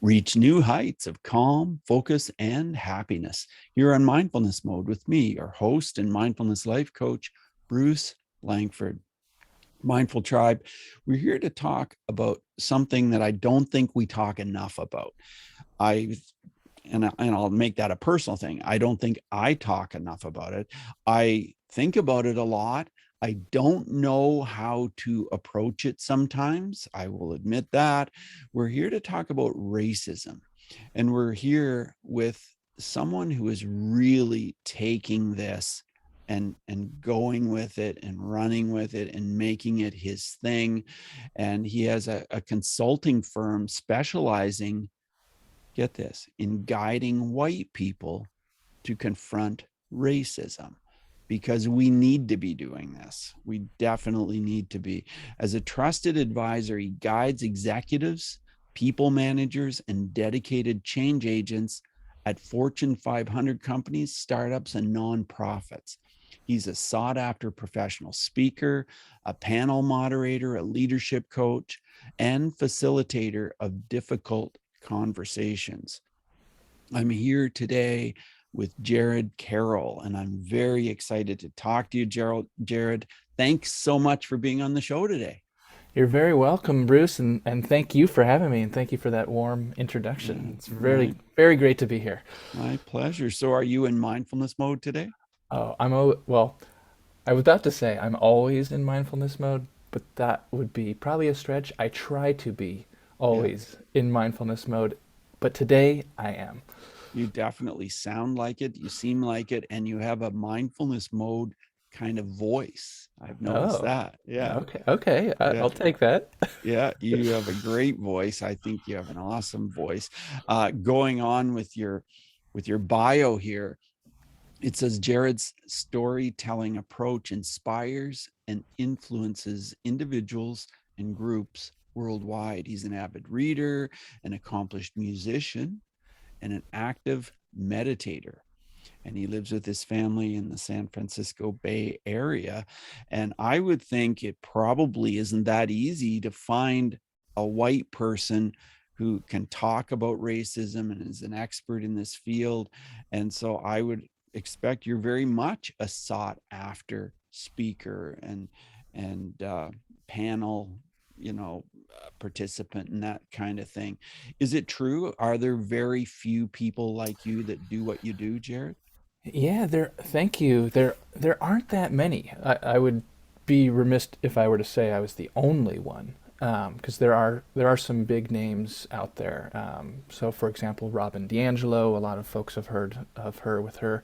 Reach new heights of calm, focus, and happiness. You're on Mindfulness Mode with me, your host and mindfulness life coach, Bruce Langford. Mindful Tribe, we're here to talk about something that I don't think we talk enough about. I'll make that a personal thing. I don't think I talk enough about it. I think about it a lot. I don't know how to approach it sometimes. I will admit that. We're here to talk about racism. And we're here with someone who is really taking this and going with it and running with it and making it his thing. And he has a consulting firm specializing, get this, in guiding white people to confront racism, because we need to be doing this. We definitely need to be. As a trusted advisor, he guides executives, people managers, and dedicated change agents at Fortune 500 companies, startups, and nonprofits. He's a sought after professional speaker, a panel moderator, a leadership coach, and facilitator of difficult conversations. I'm here today with Jared Karol, and I'm very excited to talk to you, Jared. Thanks so much for being on the show today. You're very welcome, Bruce, and thank you for having me, and thank you for that warm introduction. Yeah, It's very great to be here. my pleasure. So, are you in mindfulness mode today? Well, I was about to say I'm always in mindfulness mode, but that would be probably a stretch. I try to be Yeah, always in mindfulness mode, but today I am. you definitely sound like it. You seem like it, and you have a mindfulness mode kind of voice. I've noticed Oh, that. Yeah, okay, yeah. I'll take that. Yeah, you have a great voice. I think you have an awesome voice. Going on with your bio here, it says Jared's storytelling approach inspires and influences individuals and groups worldwide. He's an avid reader, an accomplished musician, and an active meditator. And he lives with his family in the San Francisco Bay Area. And I would think it probably isn't that easy to find a white person who can talk about racism and is an expert in this field. And so I would expect you're very much a sought after speaker and panel, participant and that kind of thing. Is it true? Are there very few people like you that do what you do, Jared? Yeah, thank you. There aren't that many. I would be remiss if I were to say I was the only one, because there are some big names out there. So, for example, Robin DiAngelo. A lot of folks have heard of her with her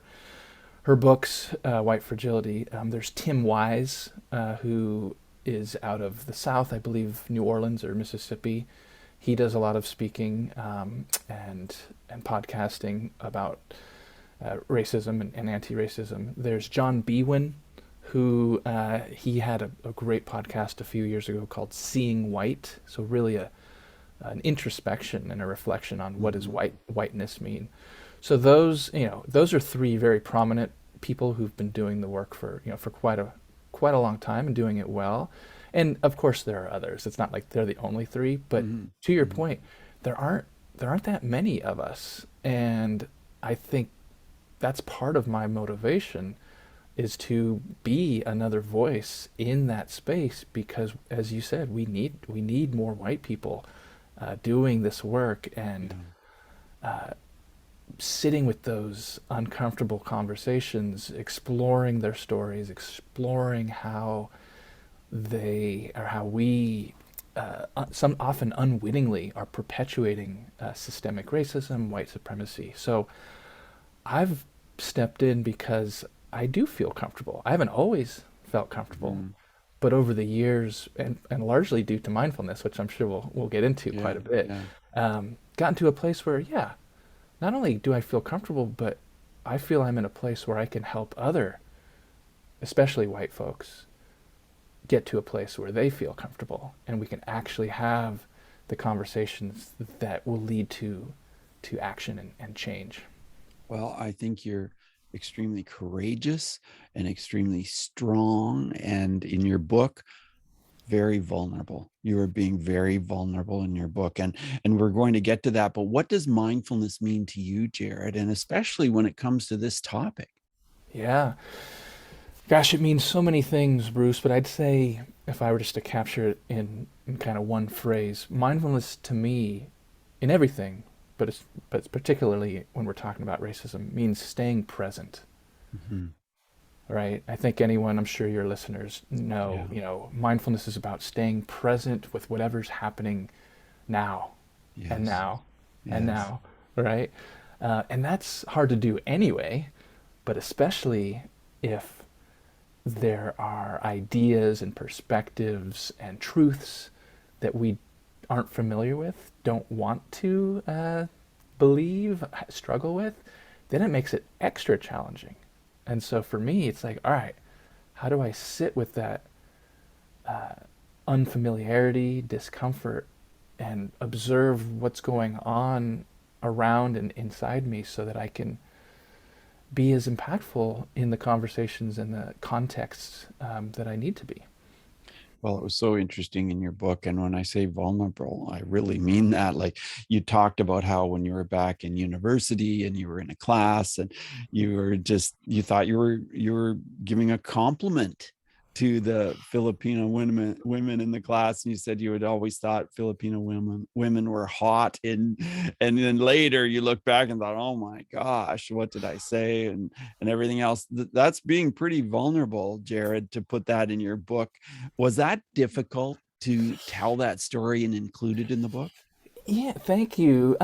books, White Fragility. There's Tim Wise, who is out of the South, I believe, New Orleans or Mississippi. He does a lot of speaking and podcasting about racism and anti-racism. There's John Biewen, who he had a great podcast a few years ago called Seeing White. So really an introspection and a reflection on what does Mm-hmm. whiteness mean. So those are three very prominent people who've been doing the work for quite a long time and doing it well. And of course there are others. It's not like they're the only three, but Mm-hmm. to your Mm-hmm. point, there aren't that many of us. And I think that's part of my motivation is to be another voice in that space because, as you said, we need more white people doing this work and Yeah. sitting with those uncomfortable conversations, exploring their stories, exploring how they or how we some often unwittingly are perpetuating systemic racism, white supremacy. So I've stepped in because I do feel comfortable. I haven't always felt comfortable, Mm-hmm. but over the years, and largely due to mindfulness, which I'm sure we'll get into quite Yeah. a bit, Yeah. gotten to a place where, yeah, not only do I feel comfortable, but I feel I'm in a place where I can help other, especially white folks, get to a place where they feel comfortable, and we can actually have the conversations that will lead to action and change. Well, I think you're extremely courageous and extremely strong. And in your book, very vulnerable. You are being very vulnerable in your book, and we're going to get to that. But what does mindfulness mean to you, Jared, and especially when it comes to this topic? Yeah. Gosh, it means so many things, Bruce, but I'd say if I were just to capture it in kind of one phrase, mindfulness to me, in everything, but it's particularly when we're talking about racism, means staying present, Mhm. right? I think anyone, I'm sure your listeners know, Yeah. mindfulness is about staying present with whatever's happening now and Yes. now and Yes. now, right? And that's hard to do anyway, but especially if there are ideas and perspectives and truths that we aren't familiar with, don't want to believe, struggle with, then it makes it extra challenging. And so for me, it's like, all right, how do I sit with that unfamiliarity, discomfort, and observe what's going on around and inside me so that I can be as impactful in the conversations and the contexts that I need to be. Well, it was so interesting in your book. And when I say vulnerable, I really mean that. Like, you talked about how when you were back in university and you were in a class and you were just, you thought you were giving a compliment to the Filipino women in the class, and you said you had always thought Filipino women were hot, and then later you look back and thought, oh my gosh, what did I say, and everything else. That's being pretty vulnerable, Jared, to put that in your book. Was that difficult to tell that story and include it in the book? Yeah, thank you.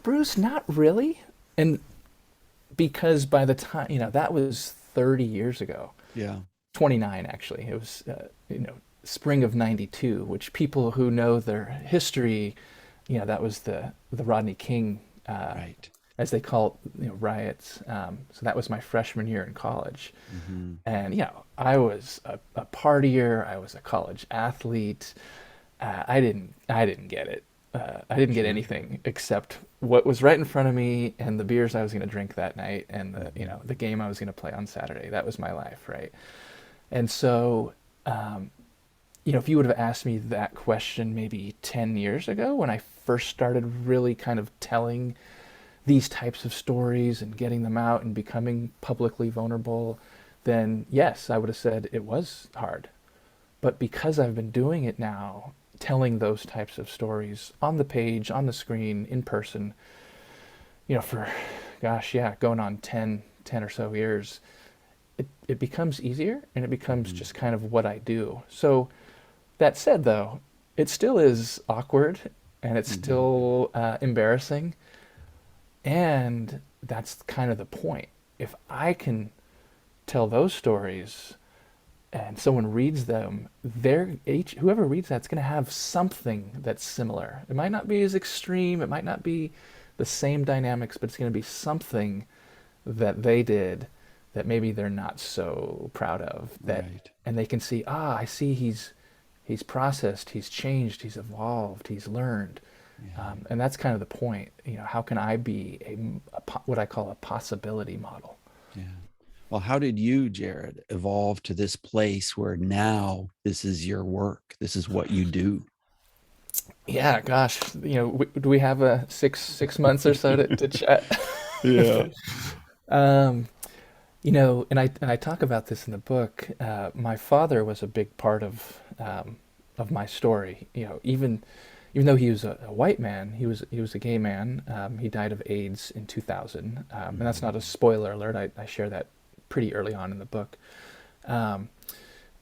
Bruce, not really. And because by the time, that was 30 years ago, Yeah. 29 actually. It was, spring of 92, which people who know their history, that was the Rodney King, Right. as they call it, riots. So that was my freshman year in college. Hmm. And, I was a partier, I was a college athlete. I didn't get it. I didn't get Sure. anything except what was right in front of me and the beers I was going to drink that night and Hmm. the game I was going to play on Saturday. That was my life, right? And so, if you would have asked me that question maybe 10 years ago when I first started really kind of telling these types of stories and getting them out and becoming publicly vulnerable, then yes, I would have said it was hard. But because I've been doing it now, telling those types of stories on the page, on the screen, in person, for, gosh, yeah, going on 10 or so years, it becomes easier and it becomes Hmm. just kind of what I do. So that said, though, it still is awkward and it's Hmm. still embarrassing. And that's kind of the point. If I can tell those stories and someone reads them, whoever reads that's going to have something that's similar. It might not be as extreme, it might not be the same dynamics, but it's going to be something that they did that maybe they're not so proud of. Right. And they can see, I see he's processed, he's changed, he's evolved, he's learned. Yeah. And that's kind of the point. How can I be what I call a possibility model? Yeah. Well, how did you, Jared, evolve to this place where now this is your work? This is what you do. Yeah, gosh, do we have a six months or so to chat? Yeah. um, and I talk about this in the book. My father was a big part of my story. Even though he was a white man, he was a gay man. He died of AIDS in 2000, and that's not a Hmm. spoiler alert. I share that pretty early on in the book. Um,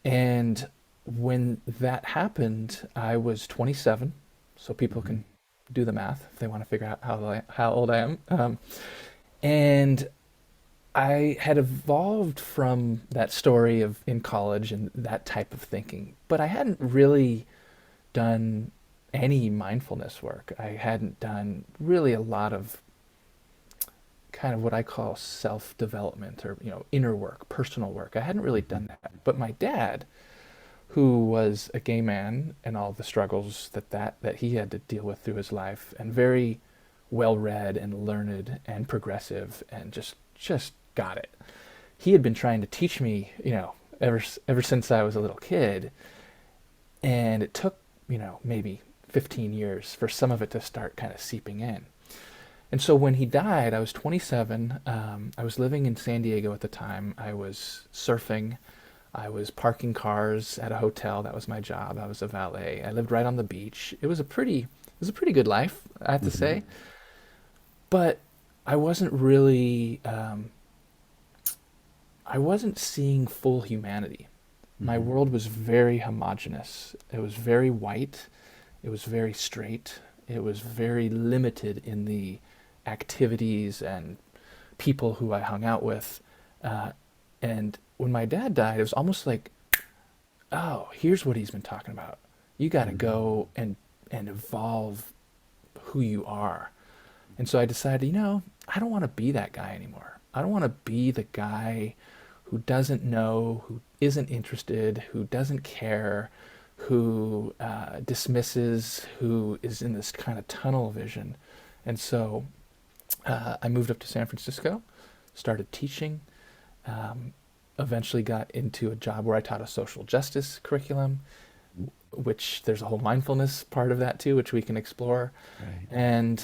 and when that happened, I was 27, so people Hmm. can do the math if they want to figure out how old I am. And I had evolved from that story of in college and that type of thinking, but I hadn't really done any mindfulness work. I hadn't done really a lot of kind of what I call self-development or inner work, personal work. I hadn't really Hmm. done that. But my dad, who was a gay man and all the struggles that he had to deal with through his life, and very well read and learned and progressive and just got it. He had been trying to teach me, ever since I was a little kid, And it took, maybe 15 years for some of it to start kind of seeping in. And so when he died, I was 27. I was living in San Diego at the time. I was surfing. I was parking cars at a hotel. That was my job. I was a valet. I lived right on the beach. It was a pretty good life, I have to Hmm. say. But I wasn't really, I wasn't seeing full humanity. My Hmm. world was very homogenous. It was very white. It was very straight. It was very limited in the activities and people who I hung out with. Uh, and when my dad died, it was almost like, oh, here's what he's been talking about. You got to Hmm. go and evolve who you are. And so I decided, I don't want to be that guy anymore. I don't want to be the guy who doesn't know, who isn't interested, who doesn't care, who dismisses, who is in this kind of tunnel vision. And so I moved up to San Francisco, started teaching, um, eventually got into a job where I taught a social justice curriculum, which there's a whole mindfulness part of that too, which we can explore. Right. And,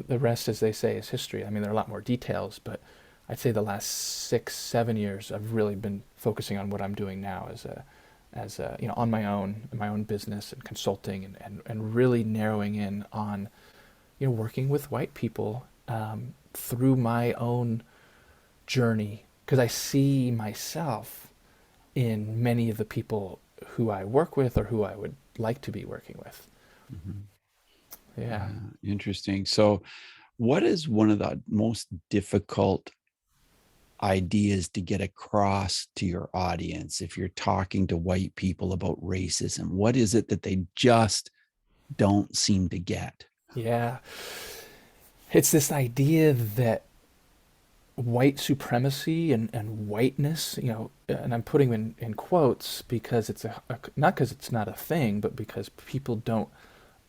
the rest, as they say, is history. I mean, there are a lot more details, but I'd say the last 6, 7 years, I've really been focusing on what I'm doing now on my own business and consulting and really narrowing in on, working with white people through my own journey because I see myself in many of the people who I work with or who I would like to be working with. Hmm. Yeah. Yeah, interesting. So, what is one of the most difficult ideas to get across to your audience if you're talking to white people about racism? What is it that they just don't seem to get? Yeah. It's this idea that white supremacy and whiteness, and I'm putting in quotes because it's not because it's not a thing, but because people don't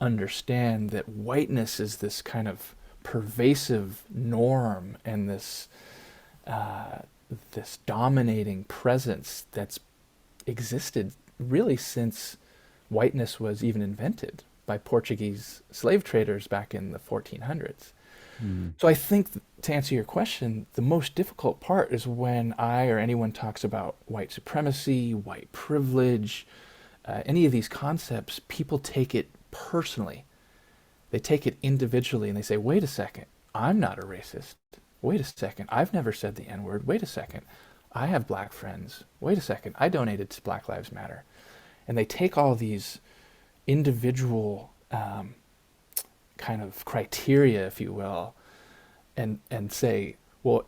understand that whiteness is this kind of pervasive norm and uh, this dominating presence that's existed really since whiteness was even invented by Portuguese slave traders back in the 1400s. Mm. So I think to answer your question, the most difficult part is when I or anyone talks about white supremacy, white privilege, any of these concepts, people take it personally. They take it individually and they say, wait a second, I'm not a racist. Wait a second, I've never said the N word. Wait a second, I have black friends. Wait a second, I donated to Black Lives Matter. And they take all these individual kind of criteria, if you will, and say, well,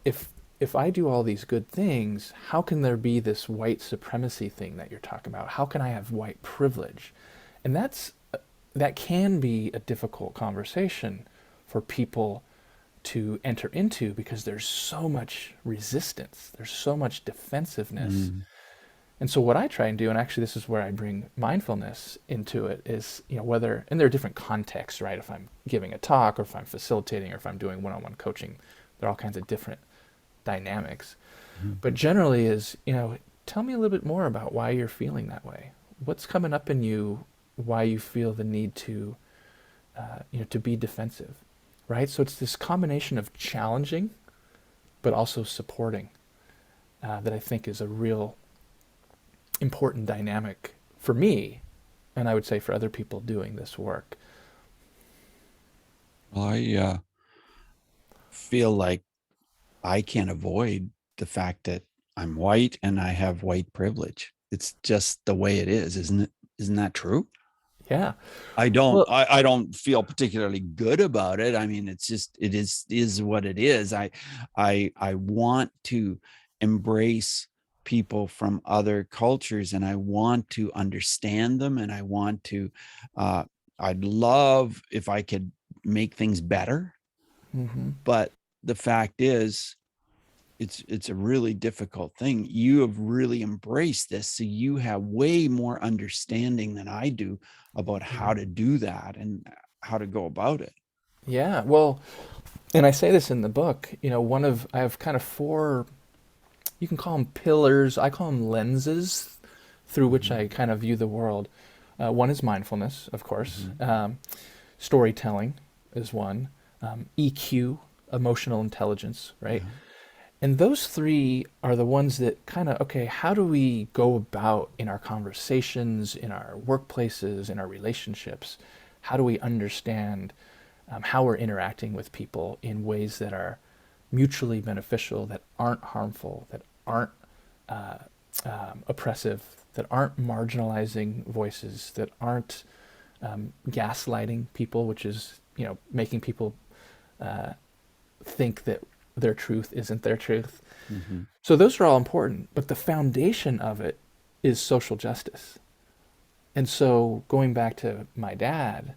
if I do all these good things, how can there be this white supremacy thing that you're talking about? How can I have white privilege? And that can be a difficult conversation for people to enter into because there's so much resistance, there's so much defensiveness. Mm. And so what I try and do, and actually this is where I bring mindfulness into it, is, whether, and there are different contexts, right? If I'm giving a talk or if I'm facilitating or if I'm doing one-on-one coaching, there are all kinds of different dynamics. Mhm. But generally is, tell me a little bit more about why you're feeling that way. What's coming up in you, why you feel the need to be defensive, right? So it's this combination of challenging, but also supporting that I think is a real important dynamic for me, and I would say for other people doing this work. Well, I feel like I can't avoid the fact that I'm white and I have white privilege. It's just the way it is, isn't it? Isn't that true? Yeah. I don't Well, I don't feel particularly good about it. I mean, it's just it is what it is. I want to embrace people from other cultures and I want to understand them and I want to uh I'd love if I could make things better, hmm but the fact is it's a really difficult thing. You have really embraced this, so you have way more understanding than I do about how to do that and how to go about it. yeah. Well, and I say this in the book. I have kind of four. You can call them pillars. I call them lenses through which Mhm. I kind of view the world. One is mindfulness, of course. Hmm. Storytelling is one. EQ, emotional intelligence, right? Yeah. And those three are the ones that kind of, okay, how do we go about in our conversations, in our workplaces, in our relationships? How do we understand how we're interacting with people in ways that are mutually beneficial, that aren't harmful, that aren't oppressive, that aren't marginalizing voices, that aren't gaslighting people, which is, making people think that their truth isn't their truth. Hmm. So those are all important, but the foundation of it is social justice. And so going back to my dad,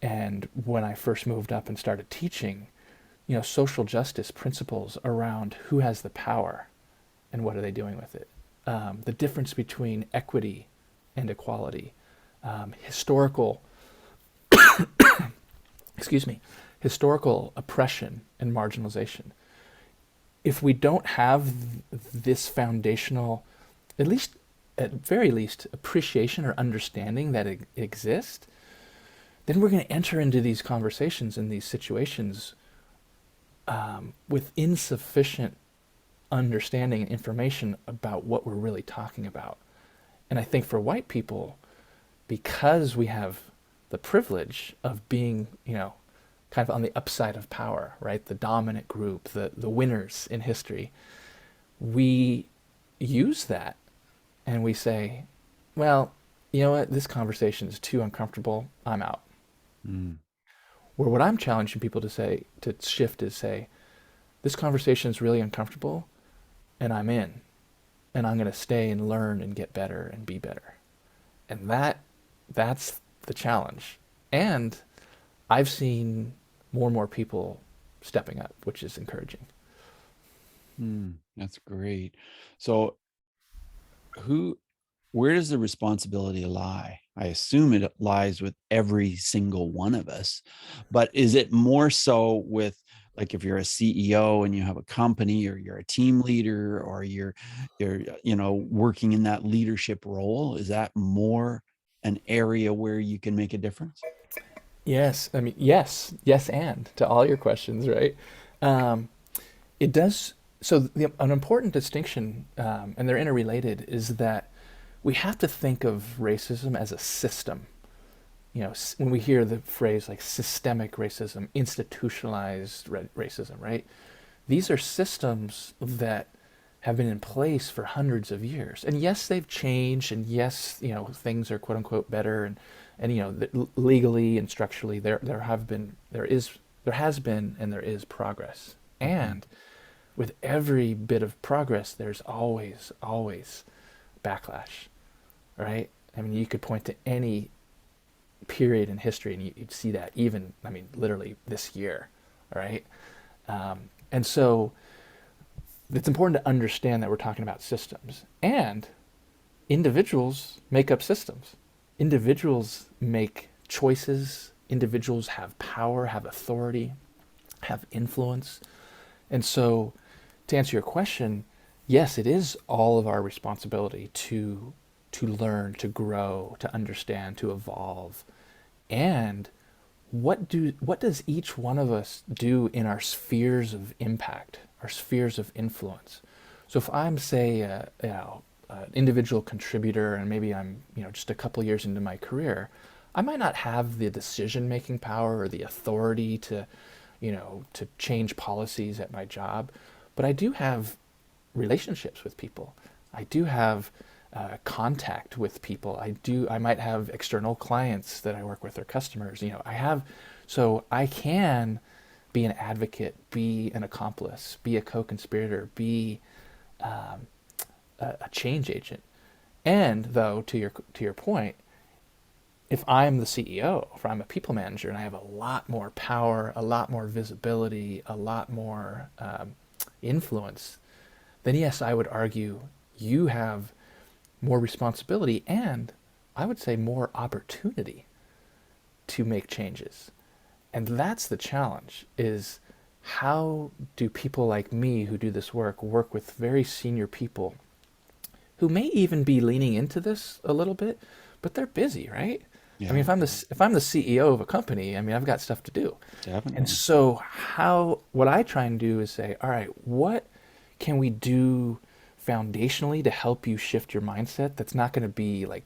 and when I first moved up and started teaching, social justice principles around who has the power and what are they doing with it. The difference between equity and equality, historical, excuse me, historical oppression and marginalization. If we don't have this foundational, at least, at very least, appreciation or understanding that it exists, then we're going to enter into these conversations and these situations with insufficient understanding and information about what we're really talking about. And I think for white people, because we have the privilege of being, kind of on the upside of power, right? The dominant group, the winners in history, we use that and we say, well, you know what? This conversation is too uncomfortable. I'm out. Mm. Where what I'm challenging people to say, to shift, is say, this conversation is really uncomfortable and I'm in. And I'm going to stay and learn and get better and be better. And that's the challenge. And I've seen more and more people stepping up, which is encouraging. That's great. So who where does the responsibility lie? I assume it lies with every single one of us, but is it more so with, like, if you're a CEO and you have a company, or you're a team leader, or you're working in that leadership role, is that more an area where you can make a difference? Yes, I mean, yes, and to all your questions, right? Um, it does. So an important distinction, and they're interrelated, is that we have to think of racism as a system. When we hear the phrase like systemic racism, institutionalized racism, right? These are systems that have been in place for hundreds of years. And yes, they've changed, and yes, things are quote unquote better, and legally and structurally there has been and there is progress. Hmm. And with every bit of progress, there's always backlash, right? I mean, you could point to any period in history and you'd see that, even, I mean, literally this year, right? And so it's important to understand that we're talking about systems, and individuals make up systems. Individuals make choices. Individuals have power, have authority, have influence. And so, to answer your question, yes, it is all of our responsibility to learn, to grow, to understand, to evolve. And what does each one of us do in our spheres of impact, our spheres of influence? So if I'm, say, an individual contributor, and maybe I'm, just a couple years into my career, I might not have the decision-making power or the authority to change policies at my job, but I do have relationships with people. I do have contact with people. I might have external clients that I work with, or customers. So I can be an advocate, be an accomplice, be a co-conspirator, be a change agent. And though, to your point, if I'm the CEO, if I'm a people manager and I have a lot more power, a lot more visibility, a lot more influence, then yes, I would argue you have more responsibility, and I would say more opportunity to make changes. And that's the challenge, is how do people like me who do this work with very senior people who may even be leaning into this a little bit, but they're busy, right? I mean, Yeah, if I'm the CEO of a company, I mean, I've got stuff to do. And definitely. so what I try and do is say, all right, what can we do foundationally to help you shift your mindset that's not going to be like,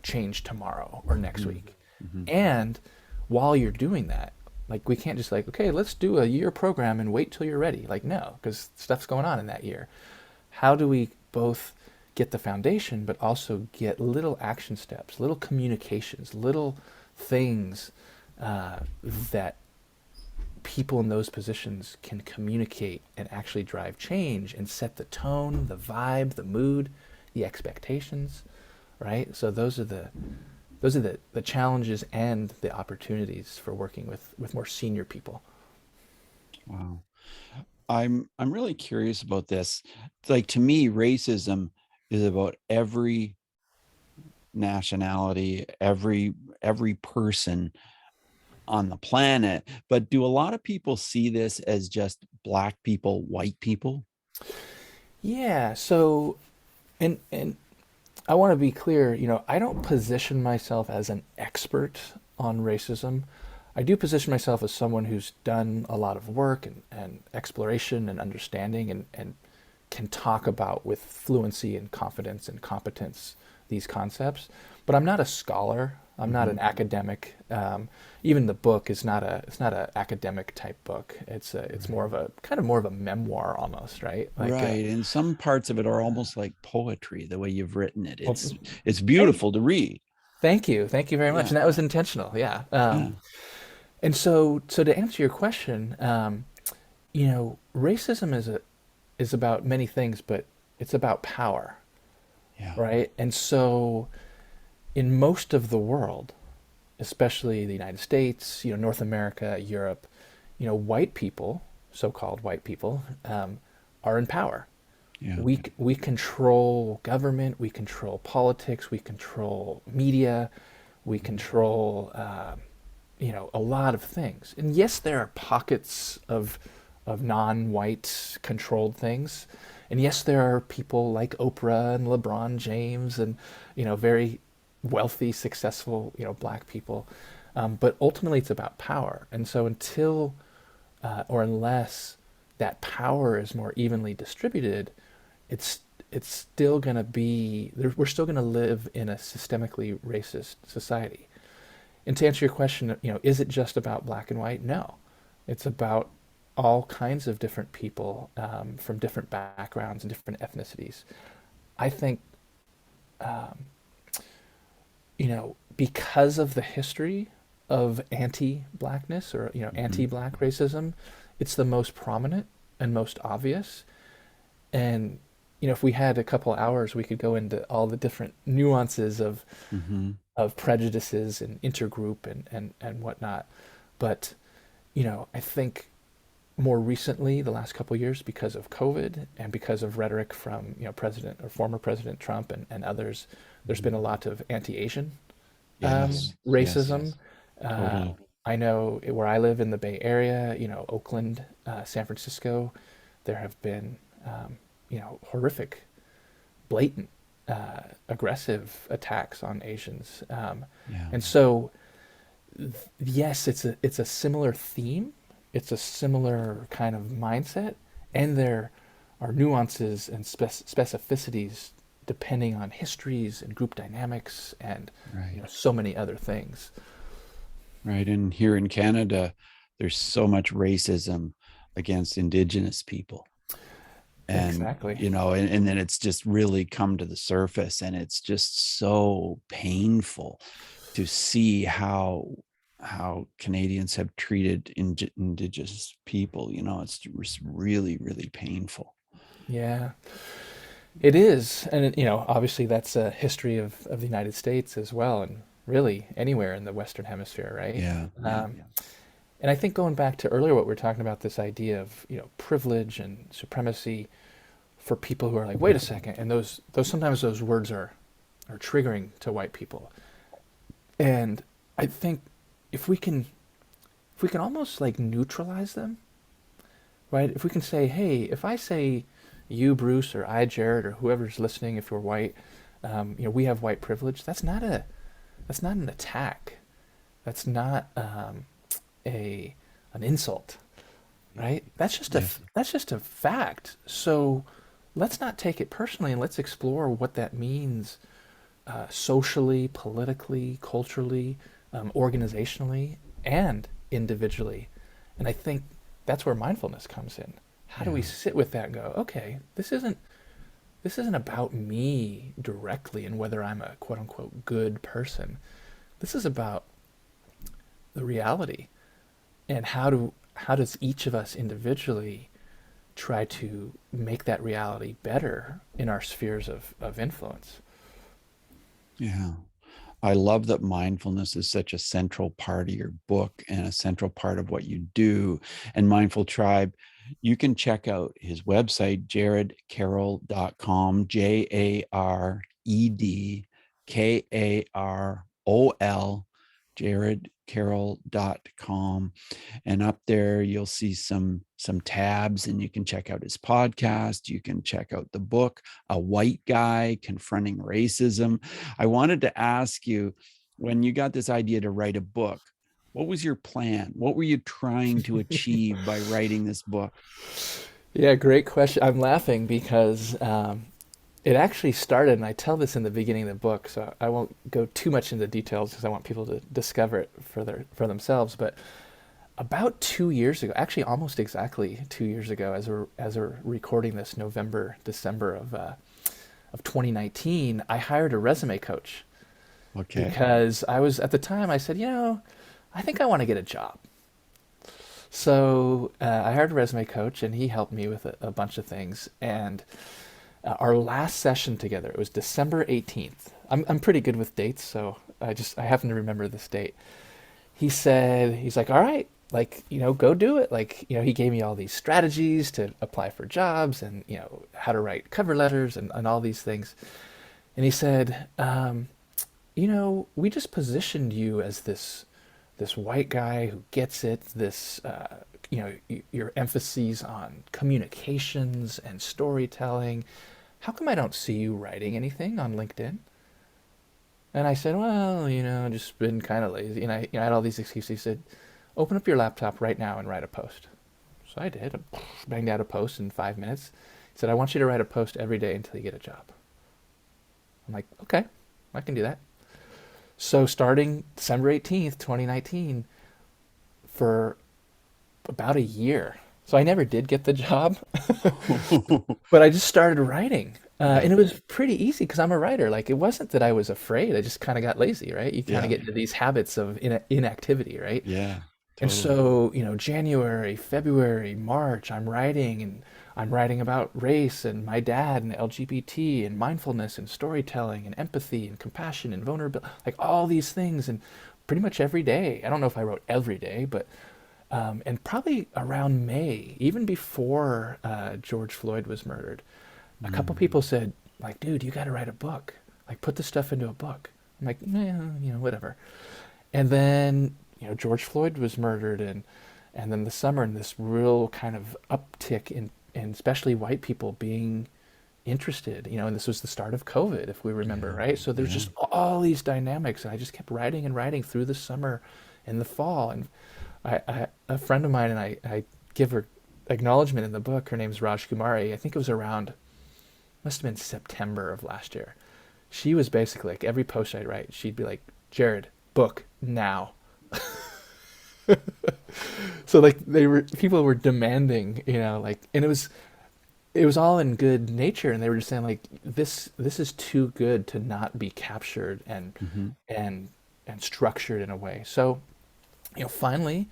change tomorrow or next Hmm. week. Hmm. And while you're doing that, like we can't just like, okay, let's do a year program and wait till you're ready. Like no, because stuff's going on in that year. How do we both get the foundation but also get little action steps, little communications, little things that people in those positions can communicate and actually drive change and set the tone, the vibe, the mood, the expectations, right? So those are the challenges and the opportunities for working with more senior people. Wow. I'm really curious about this. Like to me, racism is about every nationality, every person on the planet. But do a lot of people see this as just black people, white people? Yeah, so and I want to be clear, I don't position myself as an expert on racism. I do position myself as someone who's done a lot of work and exploration and understanding and can talk about with fluency and confidence and competence these concepts. But I'm not a scholar. I'm not Hmm. an academic. Even the book is not a it's not a academic type book. It's more Right. of a kind of more of a memoir almost, right? Right. And some parts of it are almost like poetry, the way you've written it. Well, It's hey, beautiful to read. thank you very much, Yeah. and that was intentional. Yeah. Yeah. And so to answer your question, racism is about many things, but it's about power, Yeah. right? And so in most of the world, especially the United States, North America, Europe, white people, so-called white people, are in power. Yeah. We control government, we control politics, we control media, we control a lot of things. And yes, there are pockets of non-white controlled things. And yes, there are people like Oprah and LeBron James and very wealthy, successful black people. But ultimately, it's about power. And so until or unless that power is more evenly distributed, it's it's still going to be we're still going to live in a systemically racist society. And to answer your question, is it just about black and white? No, it's about all kinds of different people from different backgrounds and different ethnicities. I think, because of the history of anti-blackness or Hmm. anti-black racism, it's the most prominent and most obvious. And if we had a couple hours, we could go into all the different nuances Hmm. of prejudices and intergroup and whatnot. But, I think more recently, the last couple of years, because of COVID and because of rhetoric from, President or former President Trump and others, there's been a lot of anti-Asian Yes. Yes. racism. Uh, Totally. I know where I live in the Bay Area, Oakland, San Francisco, there have been, horrific, blatant, aggressive attacks on Asians. Yeah. And so yes, it's a similar theme. It's a similar kind of mindset, and there are nuances and specificities depending on histories and group dynamics and Right. so many other things. Right. And here in Canada, there's so much racism against Indigenous people. And, Exactly. and then it's just really come to the surface. And it's just so painful to see how Canadians have treated Indigenous people. It's just really, really painful. Yeah, it is, and obviously that's a history of the United States as well, and really anywhere in the Western Hemisphere, right? Yeah. Yeah. And I think going back to earlier, what we are talking about, this idea of privilege and supremacy for people who are like, wait a second, and those sometimes those words are triggering to white people, and I think if we can if we can almost like neutralize them, right? If we can say, hey, if I say you, Bruce, or I, Jared, or whoever's listening, if you're white, we have white privilege. that's not an attack. That's not a an insult, right? Yes. That's just a fact. So let's not take it personally, and let's explore what that means socially, politically, culturally, organizationally, and individually. And I think that's where mindfulness comes in. How do we Yeah. sit with that and go, okay, this isn't about me directly and whether I'm a quote unquote good person. This is about the reality and how does each of us individually try to make that reality better in our spheres of influence. Yeah. I love that mindfulness is such a central part of your book and a central part of what you do. And Mindful Tribe, you can check out his website, jaredkarol.com, JaredKarol, jaredkarol.com. And up there you'll see some tabs, and you can check out his podcast, you can check out the book, A White Guy Confronting Racism. I wanted to ask you, when you got this idea to write a book, what was your plan? What were you trying to achieve by writing this book? Yeah, great question. I'm laughing because it actually started, and I tell this in the beginning of the book, so I won't go too much into details because I want people to discover it for themselves. But about 2 years ago, actually almost exactly 2 years ago, as we're recording this, November, December of 2019, I hired a resume coach Okay. because I was at the time I said, I think I want to get a job. So I hired a resume coach, and he helped me with a bunch of things. And our last session together, it was December 18th. I'm pretty good with dates, so I happen to remember this date. He's like, all right, like, go do it. Like, he gave me all these strategies to apply for jobs and, how to write cover letters and all these things. And he said, we just positioned you as this white guy who gets it, this, your emphases on communications and storytelling. How come I don't see you writing anything on LinkedIn? And I said, well, just been kind of lazy. And I had all these excuses. He said, open up your laptop right now and write a post. So I did. I banged out a post in 5 minutes. He said, I want you to write a post every day until you get a job. I'm like, okay, I can do that. So starting December 18th, 2019, for about a year. So I never did get the job, but I just started writing. Yeah. And it was pretty easy because I'm a writer. Like, it wasn't that I was afraid. I just kind of got lazy, right? You kind of Yeah. get into these habits of inactivity, right? Yeah. And Totally. so, January, February, March, I'm writing about race and my dad and LGBT and mindfulness and storytelling and empathy and compassion and vulnerability, like all these things. And pretty much every day, I don't know if I wrote every day, but and probably around May, even before George Floyd was murdered, a couple Mm. people said, like, dude, you got to write a book. Like, put this stuff into a book. I'm like, whatever. And then, George Floyd was murdered, and then the summer, and this real kind of uptick in especially white people being interested, and this was the start of COVID, if we remember, Yeah. right? So there's Yeah. just all these dynamics, and I just kept writing and writing through the summer and the fall. And a friend of mine, and I give her acknowledgement in the book. Her name's Raj Kumari. I think it was around, must have been September of last year. She was basically like, every post I'd write, she'd be like, Jared, book now. So like people were demanding, like, and it was all in good nature, and they were just saying like, this is too good to not be captured Hmm. and and structured in a way. So, finally,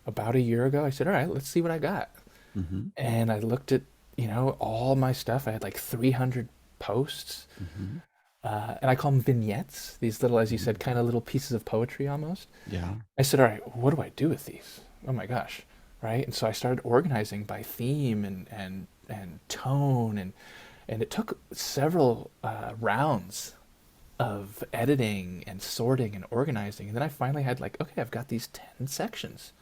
about a year ago, I said, all right, let's see what I got. Hmm. And I looked at, all my stuff. I had like 300 posts, Hmm. and I call them vignettes, these little, as you Hmm. said, kind of little pieces of poetry almost. Yeah. I said, all right, what do I do with these? Oh my gosh, right? And so I started organizing by theme and tone, and it took several rounds of editing and sorting and organizing, and then I finally had like, okay, I've got these 10 sections,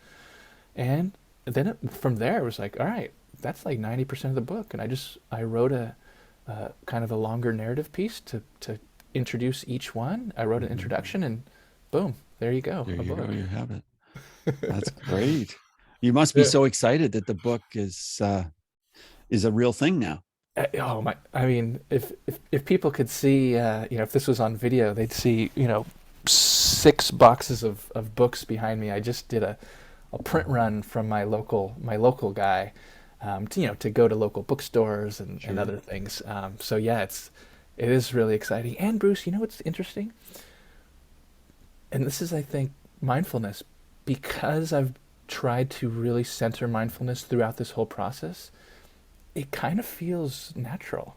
and then from there it was like, all right, that's like 90% of the book, and I wrote a kind of a longer narrative piece to introduce each one. I wrote an Mhm. introduction, and boom, there you go, There a you go. book. You have it. That's great. You must be Yeah. so excited that the book is a real thing now. Oh my! I mean, if people could see, if this was on video, they'd see, 6 boxes of books behind me. I just did a print run from my local guy, to go to local bookstores and Sure. other things. So yeah, it is really exciting. And Bruce, you know what's interesting? And this is, I think, mindfulness, because I've tried to really center mindfulness throughout this whole process. It kind of feels natural.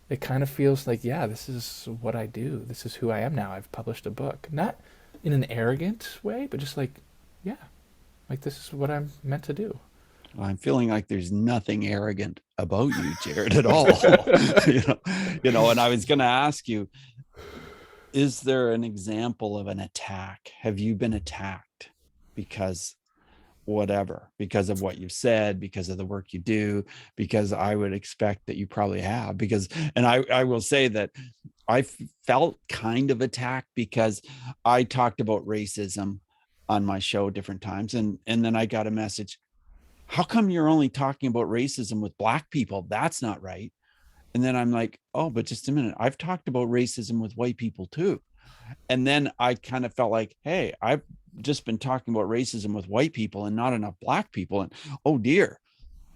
It kind of feels like, yeah, this is what I do. This is who I am now. I've published a book. Not in an arrogant way, but just like, yeah, like this is what I'm meant to do. I'm feeling like there's nothing arrogant about you, Jared, at all. you know, and I was going to ask you, is there an example of an attack? Have you been attacked because whatever, because of what you've said, because of the work you do? Because I would expect that you probably have, because, and I will say that I felt kind of attacked because I talked about racism on my show different times. And then I got a message, how come you're only talking about racism with Black people? That's not right. And then I'm like, oh, but just a minute. I've talked about racism with white people too. And then I kind of felt like, hey, I've just been talking about racism with white people and not enough Black people. And oh dear,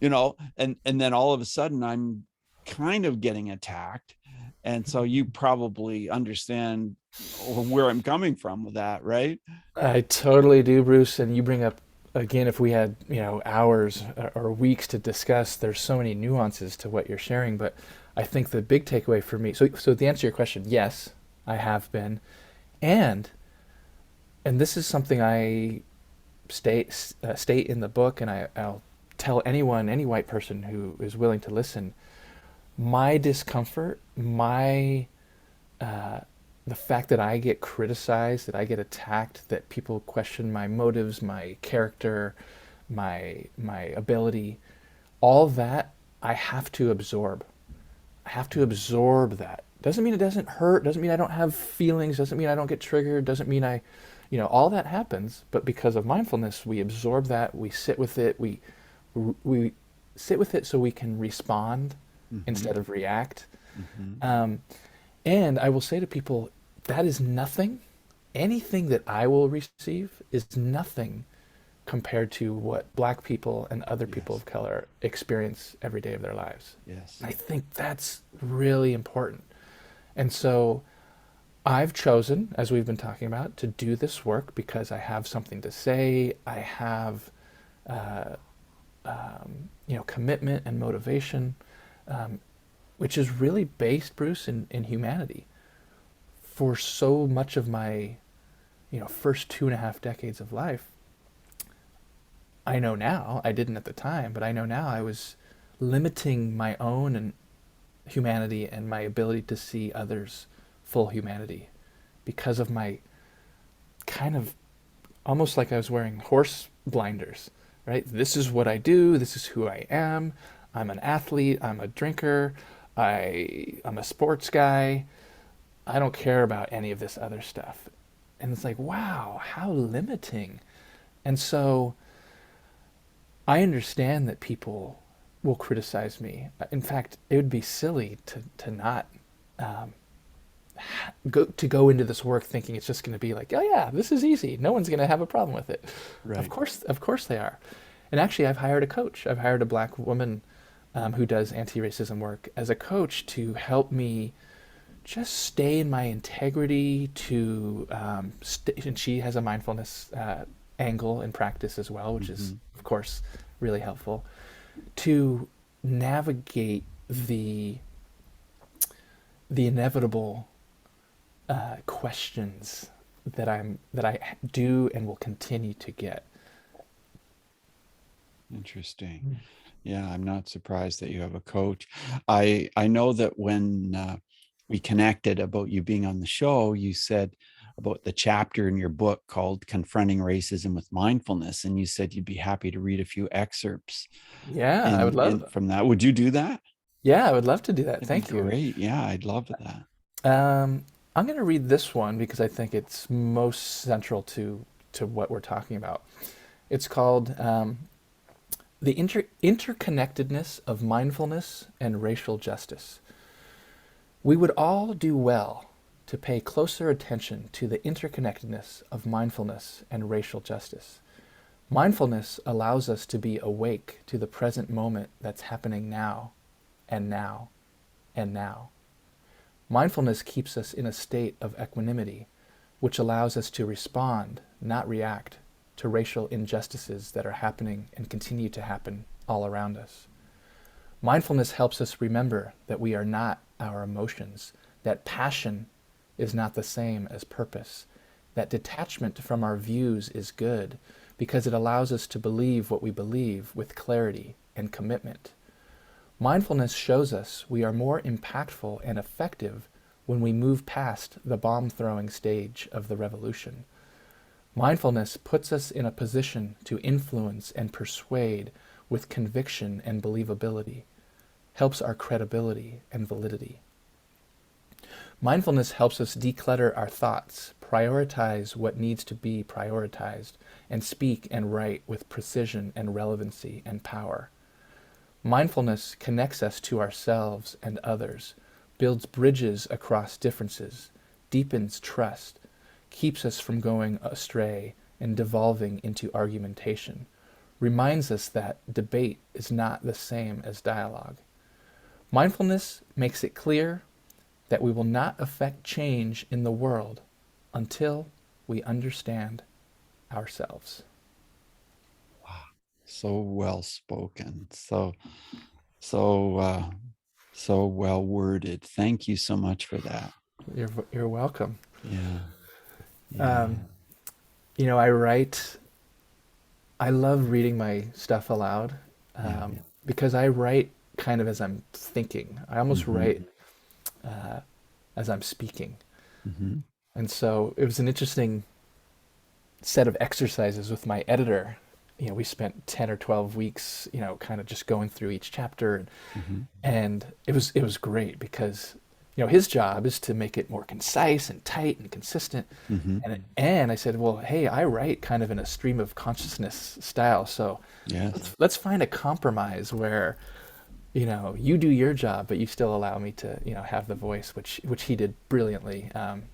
and then all of a sudden I'm kind of getting attacked. And so you probably understand where I'm coming from with that, right? I totally do, Bruce. And you bring up, again, if we had, hours or weeks to discuss, there's so many nuances to what you're sharing. But I think the big takeaway for me, so the answer to your question, yes, I have been. And, and this is something I state in the book, and I'll tell anyone, any white person who is willing to listen, my discomfort, my the fact that I get criticized, that I get attacked, that people question my motives, my character, my ability, all that I have to absorb. I have to absorb that. Doesn't mean it doesn't hurt, doesn't mean I don't have feelings, doesn't mean I don't get triggered, doesn't mean all that happens, but because of mindfulness, we absorb that, we sit with it, we sit with it so we can respond Mm-hmm. instead of react. Mm-hmm. Um, and I will say to people, that is nothing. Anything that I will receive is nothing compared to what Black people and other people Yes. of color experience every day of their lives. Yes. And I think that's really important. And so I've chosen, as we've been talking about, to do this work because I have something to say. I have, uh, commitment and motivation, um, which is really based, Bruce, in humanity. For so much of my, first 2.5 decades of life, I know now, I didn't at the time, but I know now I was limiting my own and humanity and my ability to see others' full humanity because of my kind of almost like I was wearing horse blinders, right? This is what I do, this is who I am. I'm an athlete, I'm a drinker, I'm a sports guy. I don't care about any of this other stuff. And it's like, wow, how limiting. And so I understand that people will criticize me. In fact, it would be silly to not um, go into this work thinking it's just going to be like, oh yeah, this is easy. No one's going to have a problem with it. Right. Of course they are. And actually, I've hired a coach. I've hired a Black woman who does anti-racism work as a coach to help me just stay in my integrity. And she has a mindfulness angle in practice as well, which is Mm-hmm. of course really helpful to navigate the inevitable questions that I do and will continue to get. Interesting. Yeah, I'm not surprised that you have a coach. I know that when we connected about you being on the show, you said about the chapter in your book called Confronting Racism with Mindfulness, and you said you'd be happy to read a few excerpts Yeah, I would in love. from that. Would you do that? Yeah, I would love to do that. That'd be Thank you. great. Yeah, I'd love that. I'm going to read this one because I think it's most central to what we're talking about. It's called The Interconnectedness of Mindfulness and Racial Justice. We would all do well to pay closer attention to the interconnectedness of mindfulness and racial justice. Mindfulness allows us to be awake to the present moment that's happening now, and now, and now. Mindfulness keeps us in a state of equanimity, which allows us to respond, not react, to racial injustices that are happening and continue to happen all around us. Mindfulness helps us remember that we are not our emotions, that passion is not the same as purpose, that detachment from our views is good because it allows us to believe what we believe with clarity and commitment. Mindfulness shows us we are more impactful and effective when we move past the bomb-throwing stage of the revolution. Mindfulness puts us in a position to influence and persuade with conviction and believability, helps our credibility and validity. Mindfulness helps us declutter our thoughts, prioritize what needs to be prioritized, and speak and write with precision and relevancy and power. Mindfulness connects us to ourselves and others, builds bridges across differences, deepens trust, keeps us from going astray and devolving into argumentation, reminds us that debate is not the same as dialogue. Mindfulness makes it clear that we will not affect change in the world until we understand ourselves. Wow. So well spoken. So so well worded. Thank you so much for that. You're welcome. Yeah. Yeah. Um, I write. I love reading my stuff aloud Yeah. because I write kind of as I'm thinking. I almost Mm-hmm. write uh, as I'm speaking, Mm-hmm. and so it was an interesting set of exercises with my editor. We spent 10 or 12 weeks, kind of just going through each chapter, Mm-hmm. and it was great because his job is to make it more concise and tight and consistent. Mm-hmm. And I said, well, hey, I write kind of in a stream of consciousness style, so Yes. let's find a compromise where you do your job, but you still allow me to have the voice, which he did brilliantly.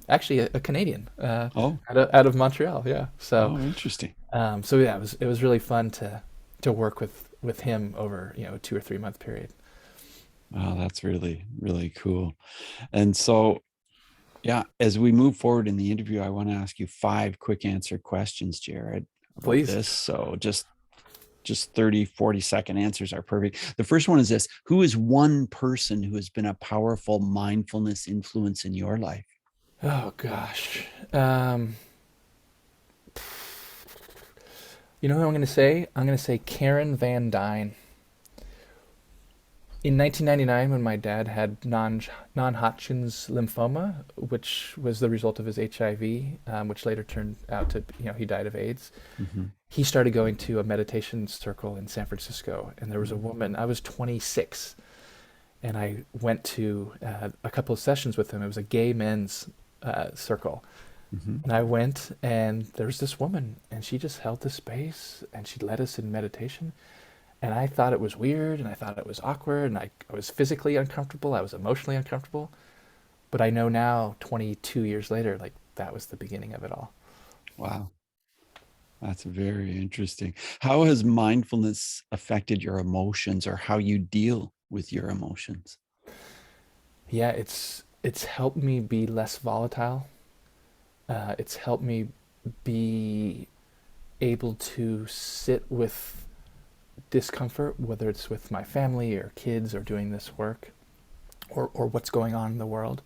Actually, a Canadian, Oh, out of Montreal, yeah. So oh, interesting. so yeah, it was really fun to work with him over a 2 or 3 month period. Wow, that's really, really cool. And so, yeah, as we move forward in the interview, I want to ask you 5 quick answer questions, Jared, about Please. this. So just 30, 40-second answers are perfect. The first one is this: who is one person who has been a powerful mindfulness influence in your life? Oh gosh. You know who I'm going to say? I'm going to say Karen Van Dyne. In 1999, when my dad had non-Hodgkin's lymphoma, which was the result of his HIV, which later turned out to, he died of AIDS, Mm-hmm. he started going to a meditation circle in San Francisco. And there was a woman, I was 26, and I went to a couple of sessions with him. It was a gay men's circle. Mm-hmm. And I went, and there was this woman, and she just held the space, and she led us in meditation. And I thought it was weird, and I thought it was awkward, and I was physically uncomfortable, I was emotionally uncomfortable. But I know now, 22 years later, like that was the beginning of it all. Wow, that's very interesting. How has mindfulness affected your emotions or how you deal with your emotions? Yeah, it's helped me be less volatile. It's helped me be able to sit with discomfort, whether it's with my family or kids or doing this work or what's going on in the world.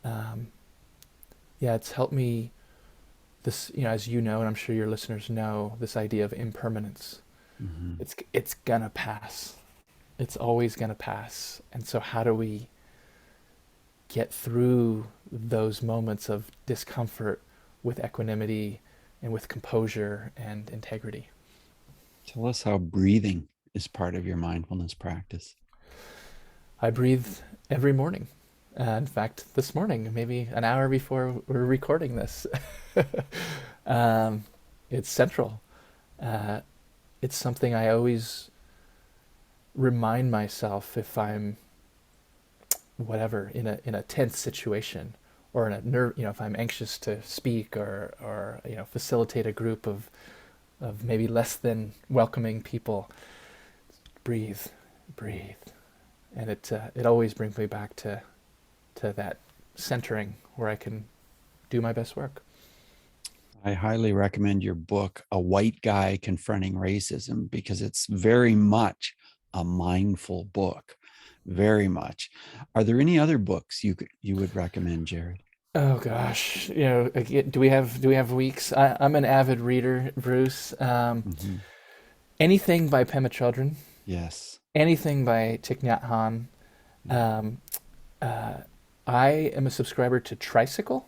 Um, yeah, it's helped me this, as you know, and I'm sure your listeners know, this idea of impermanence. Mm-hmm. It's gonna pass. It's always gonna pass. And so how do we get through those moments of discomfort with equanimity and with composure and integrity? Tell us how breathing is part of your mindfulness practice. I breathe every morning. In fact, this morning, maybe an hour before we're recording this. um, it's central. Uh, it's something I always remind myself if I'm whatever in a tense situation or in a if I'm anxious to speak or facilitate a group of maybe less than welcoming people. Breathe, breathe, and it always brings me back to that centering where I can do my best work. I highly recommend your book, A White Guy Confronting Racism, because it's very much a mindful book. Very much. Are there any other books you would recommend, Jared? Oh gosh, do we have weeks? I'm an avid reader, Bruce. Hmm. Anything by Pema Chodron, Yes. anything by Thich Nhat Hanh. Um, uh, I am a subscriber to Tricycle,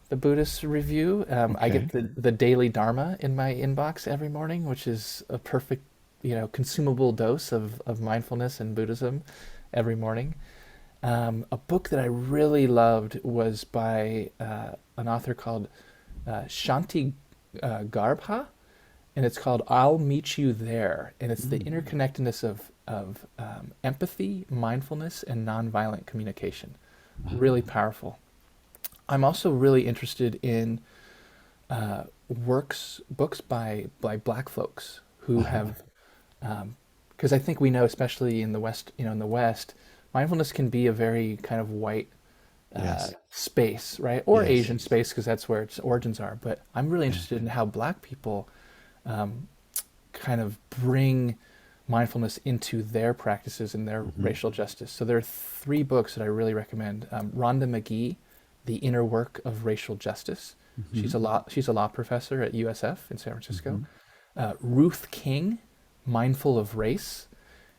the Buddhist review. I get Okay. the daily Dharma in my inbox every morning, which is a perfect, consumable dose of mindfulness and Buddhism every morning. A book that I really loved was by an author called Shanti Garbha, and it's called "I'll Meet You There," and it's the Mm. interconnectedness of empathy, mindfulness, and nonviolent communication. Really Ah, powerful. I'm also really interested in books by Black folks who ah, have, because I think we know, especially in the West, in the West, mindfulness can be a very kind of white yes. space, right? Or Yes. Asian space, because that's where its origins are. But I'm really Yeah. interested in how Black people kind of bring mindfulness into their practices and their Hmm. racial justice. So there are three books that I really recommend. Rhonda McGee, The Inner Work of Racial Justice. Hmm. She's a law professor at USF in San Francisco. Hmm. Ruth King, Mindful of Race.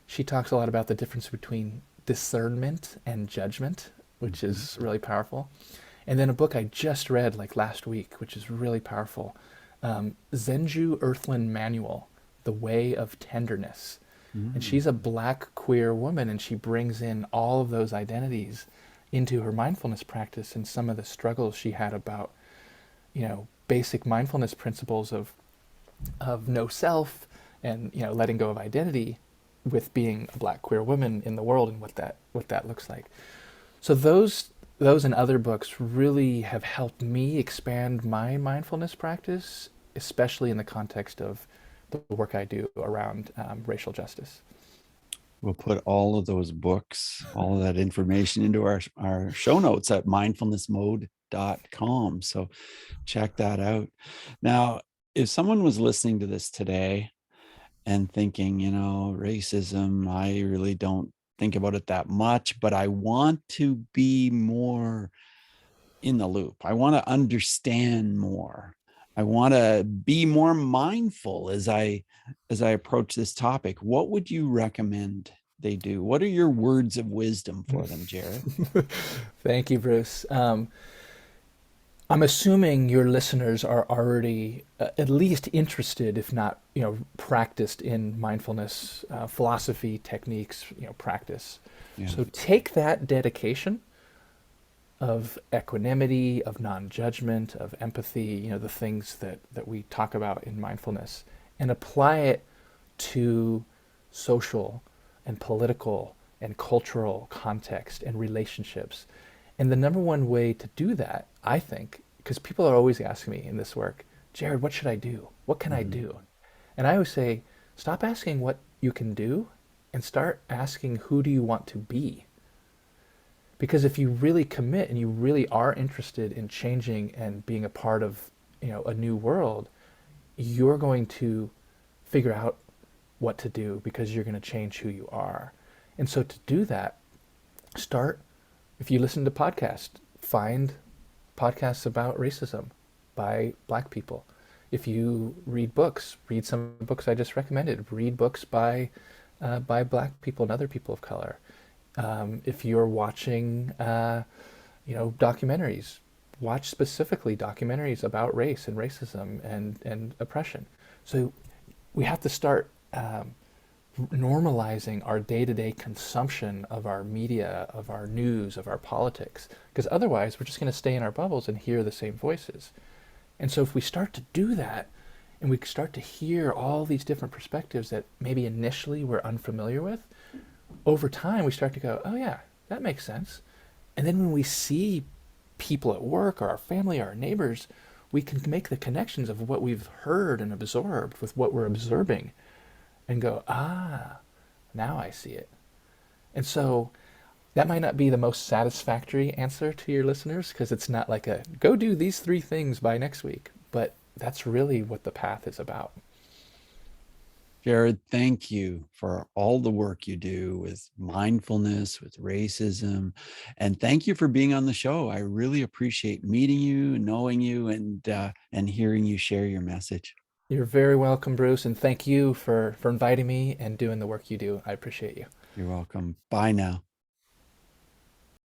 She talks a lot about the difference between discernment and judgment, which Hmm. is really powerful. And then a book I just read like last week, which is really powerful, Zenju Earthland Manual, The Way of Tenderness. And Mm. she's a Black queer woman, and she brings in all of those identities into her mindfulness practice and some of the struggles she had about, basic mindfulness principles of no self and letting go of identity with being a Black queer woman in the world and what that looks like. So those and other books really have helped me expand my mindfulness practice, especially in the context of the work I do around racial justice. We'll put all of those books, all of that information into our show notes at mindfulnessmode.com. So check that out. Now, if someone was listening to this today and thinking, racism, I really don't think about it that much, but I want to be more in the loop. I want to understand more. I want to be more mindful as I approach this topic. What would you recommend they do? What are your words of wisdom for them, Jared? Thank you, Bruce. I'm assuming your listeners are already at least interested, if not, practiced in mindfulness philosophy, techniques, practice. Yeah. So take that dedication of equanimity, of non-judgment, of empathy, the things that we talk about in mindfulness, and apply it to social and political and cultural context and relationships. And the number one way to do that, I think, because people are always asking me in this work, Jared, what should I do? What can I Mhm. do? And I always say, stop asking what you can do and start asking, who do you want to be? Because if you really commit and you really are interested in changing and being a part of, a new world, you're going to figure out what to do because you're going to change who you are. And so to do that, start, if you listen to podcasts, find podcasts about racism by Black people. If you read books, read some books I just recommended. Read books by Black people and other people of color. If you're watching, documentaries, watch specifically documentaries about race and racism and oppression. So we have to start normalizing our day-to-day consumption of our media, of our news, of our politics, because otherwise we're just going to stay in our bubbles and hear the same voices. And so if we start to do that, and we start to hear all these different perspectives that maybe initially we're unfamiliar with, over time we start to go, oh yeah, that makes sense. And then when we see people at work or our family or our neighbors, we can make the connections of what we've heard and absorbed with what we're observing and go, ah, now I see it. And so that might not be the most satisfactory answer to your listeners because it's not like a go do these three things by next week, but that's really what the path is about. Jared, thank you for all the work you do with mindfulness, with racism, and thank you for being on the show. I really appreciate meeting you, knowing you, and hearing you share your message. You're very welcome, Bruce, and thank you for inviting me and doing the work you do. I appreciate you. You're welcome. Bye now.